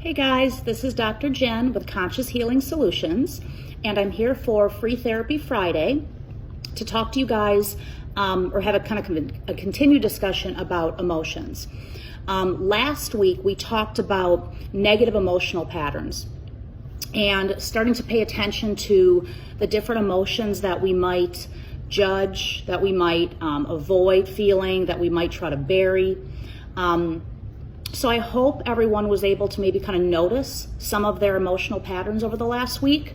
Hey guys, this is Dr. Jen with Conscious Healing Solutions, and I'm here for Free Therapy Friday to talk to you guys or have a continued discussion about emotions. Last week we talked about negative emotional patterns and starting to pay attention to the different emotions that we might judge, that we might avoid feeling, that we might try to bury. So I hope everyone was able to maybe kind of notice some of their emotional patterns over the last week.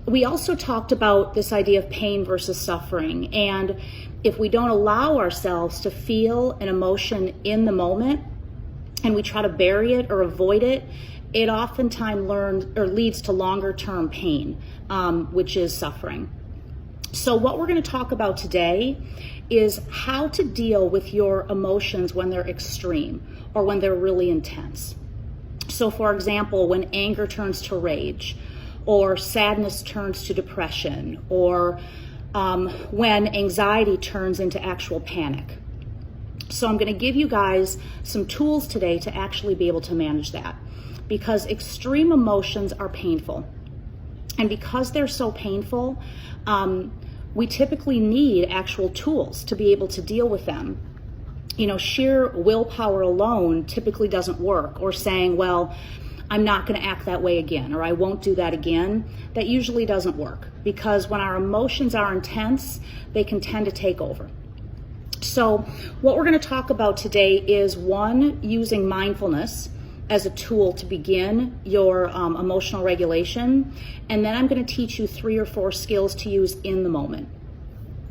We also talked about this idea of pain versus suffering. And if we don't allow ourselves to feel an emotion in the moment and we try to bury it or avoid it, it oftentimes leads to longer term pain, which is suffering. So what we're going to talk about today is how to deal with your emotions when they're extreme or when they're really intense. So for example, when anger turns to rage, or sadness turns to depression, or when anxiety turns into actual panic. So I'm going to give you guys some tools today to actually be able to manage that, because extreme emotions are painful. And because they're so painful, we typically need actual tools to be able to deal with them. You know, sheer willpower alone typically doesn't work, or saying, well, I'm not going to act that way again, or I won't do that again. That usually doesn't work, because when our emotions are intense, they can tend to take over. So what we're going to talk about today is, one, using mindfulness as a tool to begin your emotional regulation. And then I'm going to teach you 3 or 4 skills to use in the moment.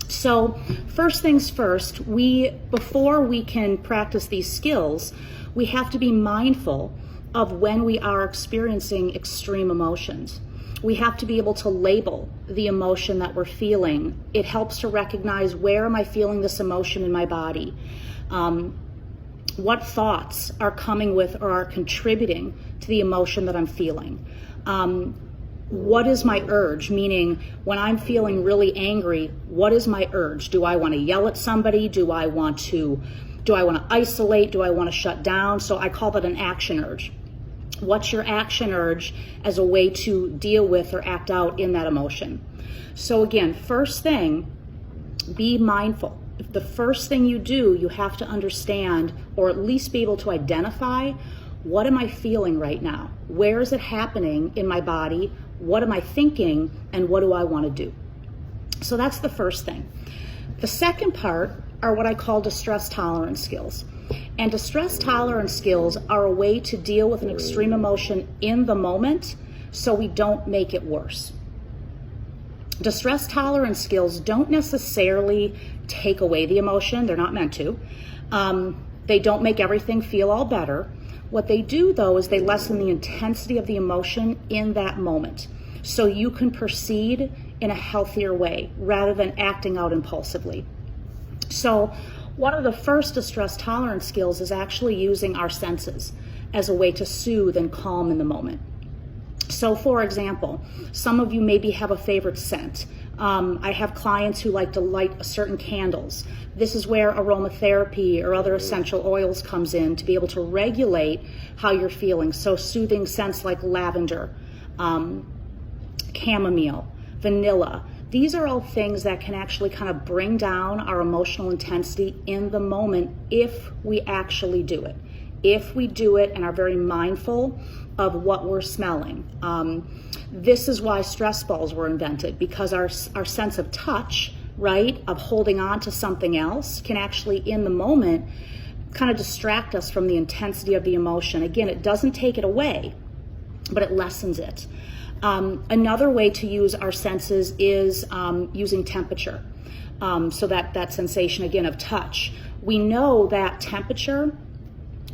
So first things first, before we can practice these skills, we have to be mindful of when we are experiencing extreme emotions. We have to be able to label the emotion that we're feeling. It helps to recognize, where am I feeling this emotion in my body? What thoughts are coming with or are contributing to the emotion that I'm feeling? What is my urge? Meaning, when I'm feeling really angry, what is my urge? Do I want to yell at somebody? Do I want to isolate? Do I want to shut down? So I call that an action urge. What's your action urge as a way to deal with or act out in that emotion? So again, first thing, be mindful. The first thing you do, you have to understand, or at least be able to identify, what am I feeling right now? Where is it happening in my body? What am I thinking? And what do I want to do? So that's the first thing. The second part are what I call distress tolerance skills. And distress tolerance skills are a way to deal with an extreme emotion in the moment so we don't make it worse. Distress tolerance skills don't necessarily take away the emotion. They're not meant to. They don't make everything feel all better. What they do, though, is they lessen the intensity of the emotion in that moment, so you can proceed in a healthier way rather than acting out impulsively. So one of the first distress tolerance skills is actually using our senses as a way to soothe and calm in the moment. So for example, some of you maybe have a favorite scent. I have clients who like to light certain candles. This is where aromatherapy or other essential oils comes in to be able to regulate how you're feeling. So soothing scents like lavender, chamomile, vanilla. These are all things that can actually kind of bring down our emotional intensity in the moment if we actually do it. If we do it and are very mindful of what we're smelling. This is why stress balls were invented, because our sense of touch, right, of holding on to something else can actually, in the moment, kind of distract us from the intensity of the emotion. Again, it doesn't take it away, but it lessens it. Another way to use our senses is using temperature. So that sensation, again, of touch. We know that temperature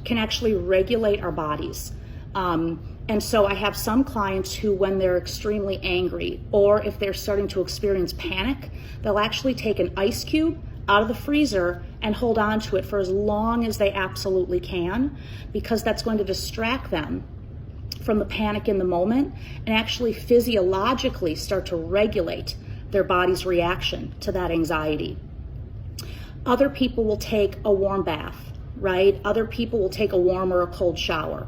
can actually regulate our bodies. And so I have some clients who, when they're extremely angry, or if they're starting to experience panic, they'll actually take an ice cube out of the freezer and hold on to it for as long as they absolutely can, because that's going to distract them from the panic in the moment and actually physiologically start to regulate their body's reaction to that anxiety. Other people will take a warm bath, right? Other people will take a warm or a cold shower.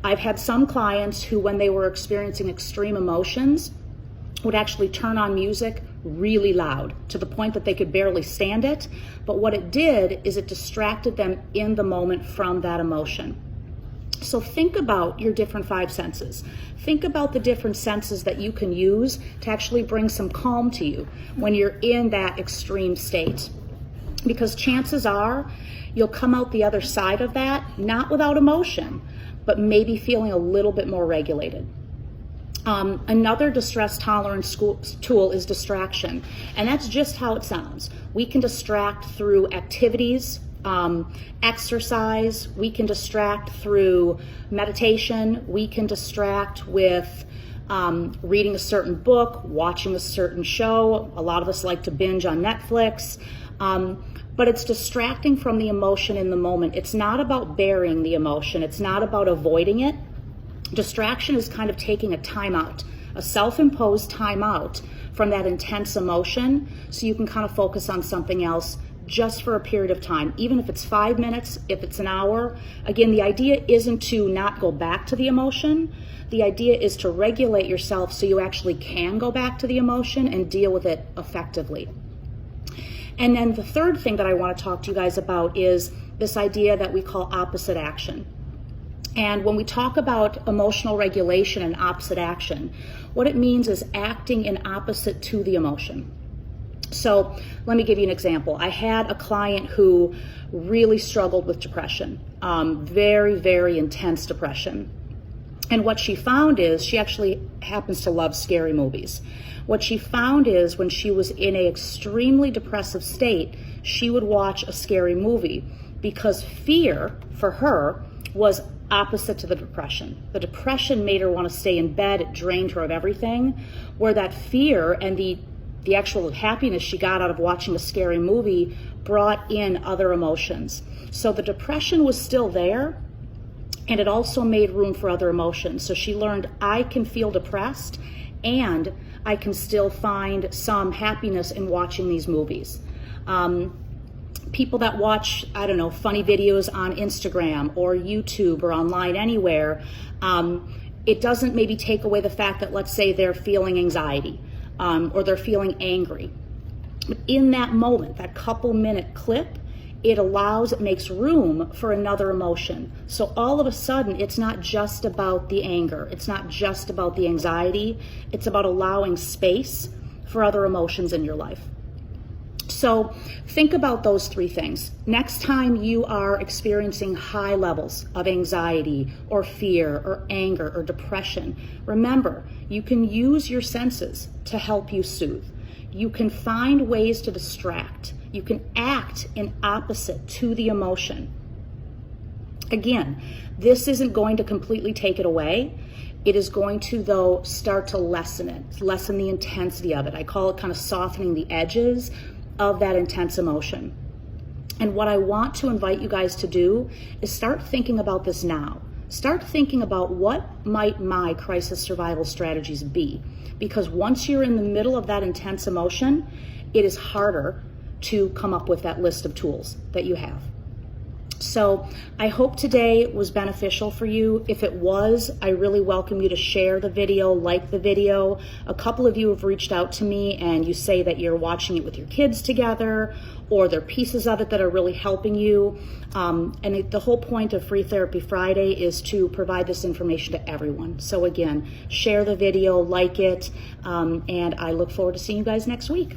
I've had some clients who, when they were experiencing extreme emotions, would actually turn on music really loud to the point that they could barely stand it. But what it did is it distracted them in the moment from that emotion. So think about your different five senses. Think about the different senses that you can use to actually bring some calm to you when you're in that extreme state. Because chances are you'll come out the other side of that, not without emotion, but maybe feeling a little bit more regulated. Another distress tolerance tool is distraction, and that's just how it sounds. We can distract through activities, exercise, we can distract through meditation, we can distract with reading a certain book, watching a certain show. A lot of us like to binge on Netflix, but it's distracting from the emotion in the moment. It's not about burying the emotion, it's not about avoiding it. Distraction is kind of taking a timeout, a self-imposed timeout from that intense emotion, so you can kind of focus on something else just for a period of time, even if it's 5 minutes, if it's an hour. Again, the idea isn't to not go back to the emotion. The idea is to regulate yourself so you actually can go back to the emotion and deal with it effectively. And then the third thing that I want to talk to you guys about is this idea that we call opposite action. And when we talk about emotional regulation and opposite action, what it means is acting in opposite to the emotion. So let me give you an example. I had a client who really struggled with depression, very, very intense depression. And what she found is, she actually happens to love scary movies. What she found is when she was in an extremely depressive state, she would watch a scary movie because fear for her was opposite to the depression. The depression made her want to stay in bed. It drained her of everything, where that fear and the actual happiness she got out of watching a scary movie brought in other emotions. So the depression was still there, and it also made room for other emotions. So she learned, I can feel depressed and I can still find some happiness in watching these movies. People that watch, I don't know, funny videos on Instagram or YouTube or online anywhere, it doesn't maybe take away the fact that, let's say, they're feeling anxiety or they're feeling angry. But in that moment, that couple-minute clip, it makes room for another emotion. So all of a sudden, it's not just about the anger. It's not just about the anxiety. It's about allowing space for other emotions in your life. So think about those three things. Next time you are experiencing high levels of anxiety or fear or anger or depression, remember, you can use your senses to help you soothe. You can find ways to distract. You can act in opposite to the emotion. Again, this isn't going to completely take it away. It is going to, though, start to lessen it, lessen the intensity of it. I call it kind of softening the edges of that intense emotion. And what I want to invite you guys to do is start thinking about this now. Start thinking about what might my crisis survival strategies be. Because once you're in the middle of that intense emotion, it is harder to come up with that list of tools that you have. So I hope today was beneficial for you. If it was, I really welcome you to share the video, like the video. A couple of you have reached out to me and you say that you're watching it with your kids together, or there are pieces of it that are really helping you. The whole point of Free Therapy Friday is to provide this information to everyone. So again, share the video, like it, and I look forward to seeing you guys next week.